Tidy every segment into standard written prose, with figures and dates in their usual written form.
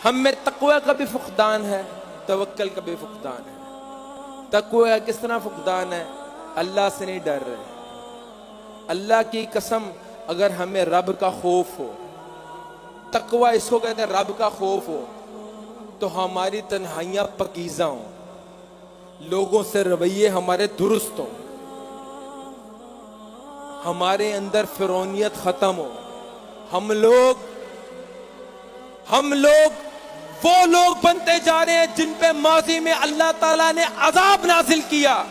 ہم میں تقوی کا بھی فقدان ہے، توکل کا بھی فقدان ہے۔ تقوی کس طرح فقدان ہے؟ اللہ سے نہیں ڈر رہے۔ اللہ کی قسم اگر ہمیں رب کا خوف ہو، تقوی اس کو کہتے ہیں رب کا خوف ہو، تو ہماری تنہائیاں پاکیزہ ہوں، لوگوں سے رویے ہمارے درست ہوں، ہمارے اندر فرعونیت ختم ہو۔ ہم لوگ وہ لوگ بنتے جا رہے ہیں جن پہ ماضی میں اللہ تعالیٰ نے عذاب نازل کیا۔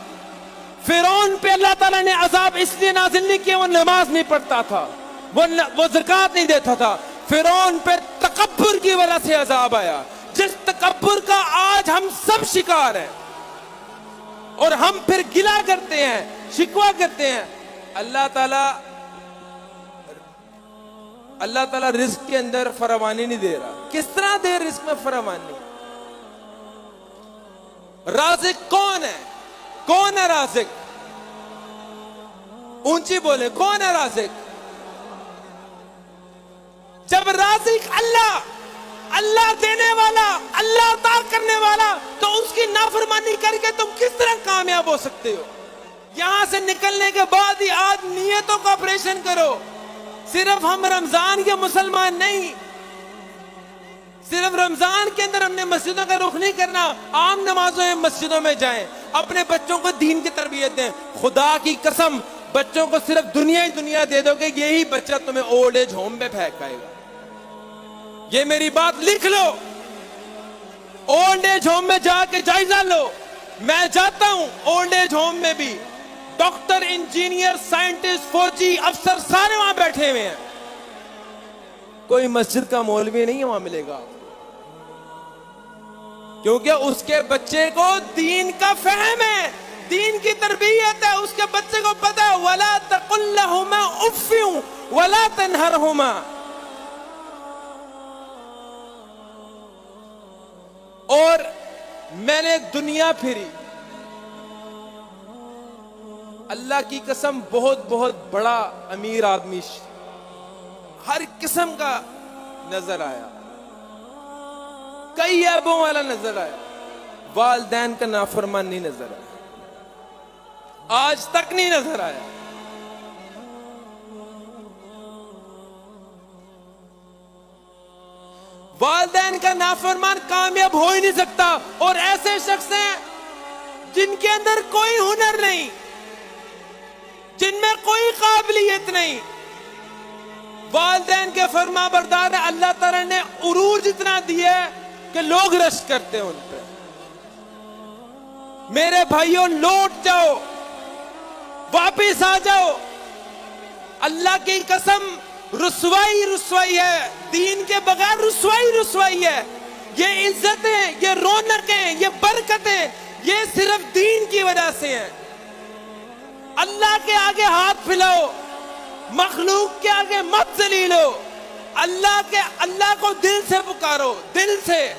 فرعون پہ اللہ تعالیٰ نے عذاب اس لیے نازل نہیں کیا وہ نماز نہیں پڑھتا تھا، وہ زکوٰۃ نہیں دیتا تھا۔ فرعون پہ تکبر کی وجہ سے عذاب آیا، جس تکبر کا آج ہم سب شکار ہیں، اور ہم پھر گلہ کرتے ہیں، شکوہ کرتے ہیں۔ اللہ تعالیٰ رزق کے اندر فراوانی نہیں دے رہا۔ کس طرح دے رزق میں فراوانی؟ رازق کون ہے؟ کون ہے رازق؟ اونچی بولے، کون ہے رازق؟ جب رازق اللہ دینے والا، اللہ عطا کرنے والا، تو اس کی نافرمانی کر کے تم کس طرح کامیاب ہو سکتے ہو؟ یہاں سے نکلنے کے بعد ہی آج نیتوں کا آپریشن کرو۔ صرف ہم رمضان کے مسلمان نہیں، صرف رمضان کے اندر ہم نے مسجدوں کا رخ نہیں کرنا، عام نمازوں میں مسجدوں میں جائیں، اپنے بچوں کو دین کی تربیت دیں۔ خدا کی قسم بچوں کو صرف دنیا دے دو کہ یہی بچہ تمہیں اولڈ ایج ہوم میں پھینکائے گا۔ یہ میری بات لکھ لو، اولڈ ایج ہوم میں جا کے جائزہ لو۔ میں جاتا ہوں اولڈ ایج ہوم میں بھی، ڈاکٹر، انجینئر، سائنٹسٹ، فوجی افسر سارے وہاں بیٹھے ہوئے ہیں، کوئی مسجد کا مولوی نہیں وہاں ملے گا، کیونکہ اس کے بچے کو دین کا فہم ہے، دین کی تربیت ہے، اس کے بچے کو پتا ہے وَلَا تَقُلْ لَهُمَا أُفٍّ وَلَا تَنْهَرْهُمَا۔ اور میں نے دنیا پھری، اللہ کی قسم بہت بڑا امیر آدمی ہر قسم کا نظر آیا، کئی عیبوں والا نظر آیا، والدین کا نافرمان نہیں نظر آیا، آج تک نہیں نظر آیا۔ والدین کا نافرمان کامیاب ہو ہی نہیں سکتا، اور ایسے شخص ہیں جن کے اندر کوئی ہنر نہیں، جن میں کوئی قابلیت نہیں، والدین کے فرما بردار ہے، اللہ تعالیٰ نے عروج اتنا دیا ہے کہ لوگ رشک کرتے ہیں ان پہ۔ میرے بھائیوں لوٹ جاؤ، واپس آ جاؤ، اللہ کی قسم رسوائی ہے، دین کے بغیر رسوائی ہے۔ یہ عزتیں، یہ رونقیں، یہ برکتیں، یہ صرف دین کی وجہ سے ہیں۔ اللہ کے آگے ہاتھ پھیلاؤ، مخلوق کے آگے مت ذلیل ہو، اللہ کو دل سے پکارو، دل سے۔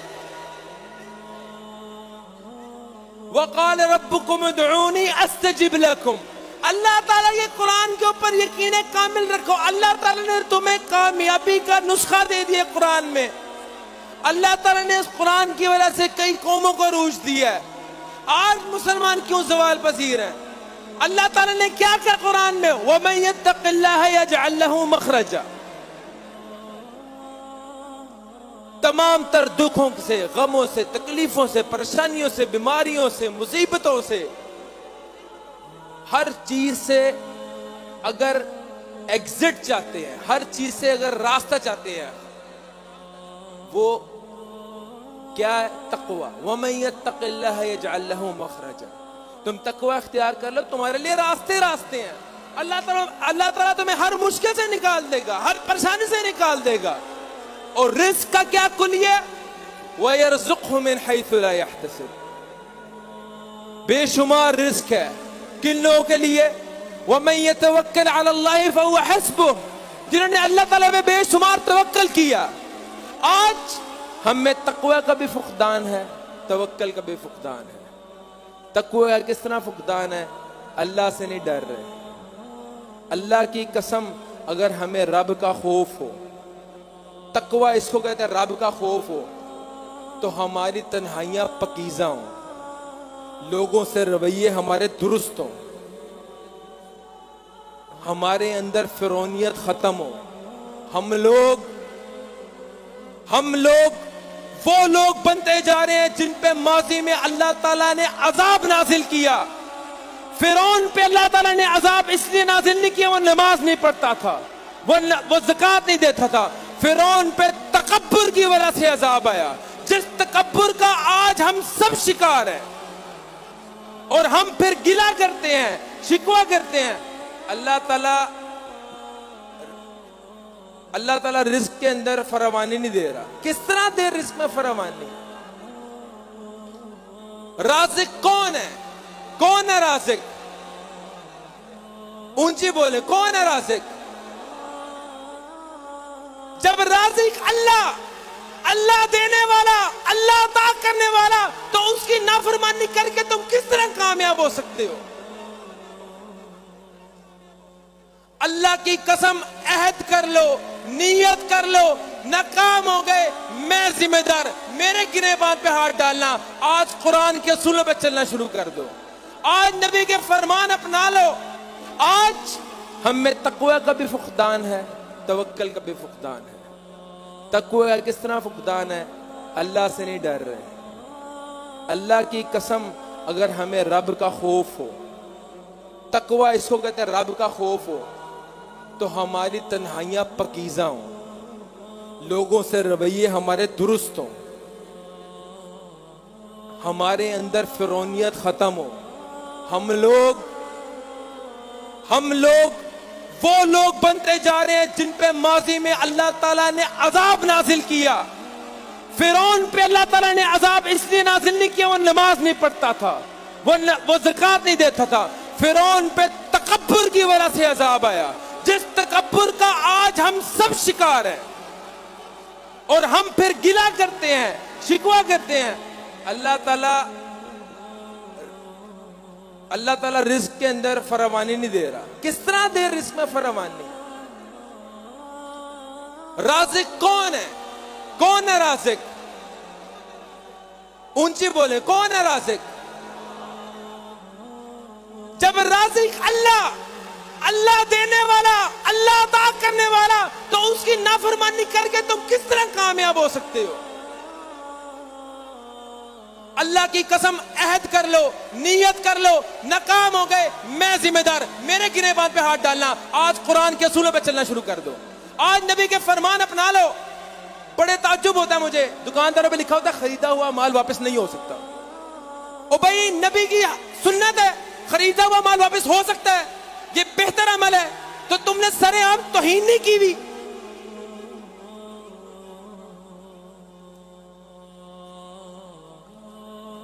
وَقَالَ رَبُّكُمُ ادْعُونِي أَسْتَجِبْ لَكُمْ۔ اللہ تعالیٰ یہ قرآن کے اوپر یقین کامل رکھو، اللہ تعالیٰ نے تمہیں کامیابی کا نسخہ دے دیا قرآن میں۔ اللہ تعالیٰ نے اس قرآن کی وجہ سے کئی قوموں کو عروج دیا ہے۔ آج مسلمان کیوں زوال پذیر ہیں؟ اللہ تعالیٰ نے کیا کیا قرآن میں؟ وَمَن يَتَّقِ اللَّهَ يَجْعَل لَّهُ مَخْرَجًا۔ تمام تر دکھوں سے، غموں سے، تکلیفوں سے، پریشانیوں سے، بیماریوں سے، مصیبتوں سے، ہر چیز سے اگر ایگزٹ چاہتے ہیں، ہر چیز سے اگر راستہ چاہتے ہیں، وہ کیا ہے؟ تقوی۔ وَمَن يَتَّقِ اللَّهَ يَجْعَل لَّهُ مَخْرَجًا۔ تم تقوی اختیار کر لو، تمہارے لیے راستے ہیں۔ اللہ تعالیٰ تمہیں ہر مشکل سے نکال دے گا، ہر پریشانی سے نکال دے گا۔ اور رزق کا کیا کلیہ؟ وَيَرْزُقْهُ مِنْ حَيْثُ لَا يَحْتَسِبُ۔ بے شمار رزق ہے، کن لوگوں کے لیے؟ وَمَن يَتَوَكَّلْ عَلَى اللَّهِ فَهُوَ حَسْبُهُ، جنہوں نے اللہ تعالیٰ میں بے شمار توکل کیا۔ آج ہم میں تقوی کا بھی فقدان ہے، توکل کا بھی فقدان ہے۔ تقوی کا کس طرح فقدان ہے؟ اللہ سے نہیں ڈر رہے۔ اللہ کی قسم اگر ہمیں رب کا خوف ہو، تقوی اس کو کہتے ہیں رب کا خوف ہو، تو ہماری تنہائیاں پکیزہ ہوں، لوگوں سے رویے ہمارے درست ہوں، ہمارے اندر فرعونیت ختم ہو، ہم لوگ وہ لوگ بنتے جا رہے ہیں جن پہ ماضی میں اللہ تعالیٰ نے عذاب نازل کیا۔ فرعون پہ اللہ تعالیٰ نے عذاب اس لیے نازل نہیں کیا، وہ نماز نہیں پڑھتا تھا، وہ زکوٰۃ نہیں دیتا تھا۔ فرعون پہ تکبر کی وجہ سے عذاب آیا، جس تکبر کا آج ہم سب شکار ہیں، اور ہم پھر گلہ کرتے ہیں، شکوہ کرتے ہیں۔ اللہ تعالیٰ رزق کے اندر فراوانی نہیں دے رہا۔ کس طرح دے رزق میں فراوانی؟ رازق کون ہے؟ کون ہے رازق؟ اونچی بولے، کون ہے رازق؟ جب رازق اللہ دینے والا، اللہ عطا کرنے والا، تو اس کی نافرمانی کر کے تم کس طرح کامیاب ہو سکتے ہو؟ اللہ کی قسم عہد کر لو، نیت کر لو، ناکام ہو گئے میں ذمہ دار، میرے گریبان پہ ہاتھ ڈالنا۔ آج قرآن کے اصولوں پہ چلنا شروع کر دو، آج نبی کے فرمان اپنا لو۔ آج ہم میں تقوی کا بھی فقدان ہے، توکل کا بھی فقدان ہے۔ تقوی کا کس طرح فقدان ہے؟ اللہ سے نہیں ڈر رہے۔ اللہ کی قسم اگر ہمیں رب کا خوف ہو، تقوی اس کو کہتے ہیں رب کا خوف ہو، تو ہماری تنہائیاں پکیزہ ہوں، لوگوں سے رویے ہمارے درست ہوں، ہمارے اندر فرعونیت ختم ہو، ہم لوگ وہ لوگ بنتے جا رہے ہیں جن پہ ماضی میں اللہ تعالیٰ نے عذاب نازل کیا۔ فرعون پہ اللہ تعالیٰ نے عذاب اس لیے نازل نہیں کیا، وہ نماز نہیں پڑھتا تھا، وہ زکوٰۃ نہیں دیتا تھا۔ فرعون پہ تکبر کی وجہ سے عذاب آیا، جس تکبر کا آج ہم سب شکار ہیں، اور ہم پھر گلہ کرتے ہیں، شکوہ کرتے ہیں۔ اللہ تعالیٰ رزق کے اندر فراوانی نہیں دے رہا۔ کس طرح دے رزق میں فراوانی؟ رازق کون ہے؟ کون ہے رازق؟ اونچی بولے، کون ہے رازق؟ جب رازق اللہ دینے والا، اللہ عطا کرنے والا، تو اس کی نافرمانی کر کے تم کس طرح کامیاب ہو سکتے ہو؟ اللہ کی قسم عہد کر لو، نیت کر لو، ناکام ہو گئے میں ذمہ دار، میرے گریبان پہ ہاتھ ڈالنا۔ آج قرآن کے اصولوں پہ چلنا شروع کر دو، آج نبی کے فرمان اپنا لو۔ بڑے تعجب ہوتا ہے مجھے، دکانداروں پہ لکھا ہوتا ہے خریدا ہوا مال واپس نہیں ہو سکتا۔ او بھائی، نبی کی سنت ہے، خریدا ہوا مال واپس ہو سکتا ہے، یہ بہتر عمل ہے، تو تم نے سرے عام توہین نہیں کی بھی۔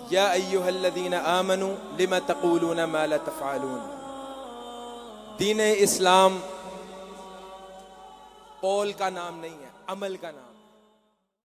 یا ایھا الذین آمنوا لم تقولون ما لا تفعلون۔ دین اسلام قول کا نام نہیں ہے، عمل کا نام۔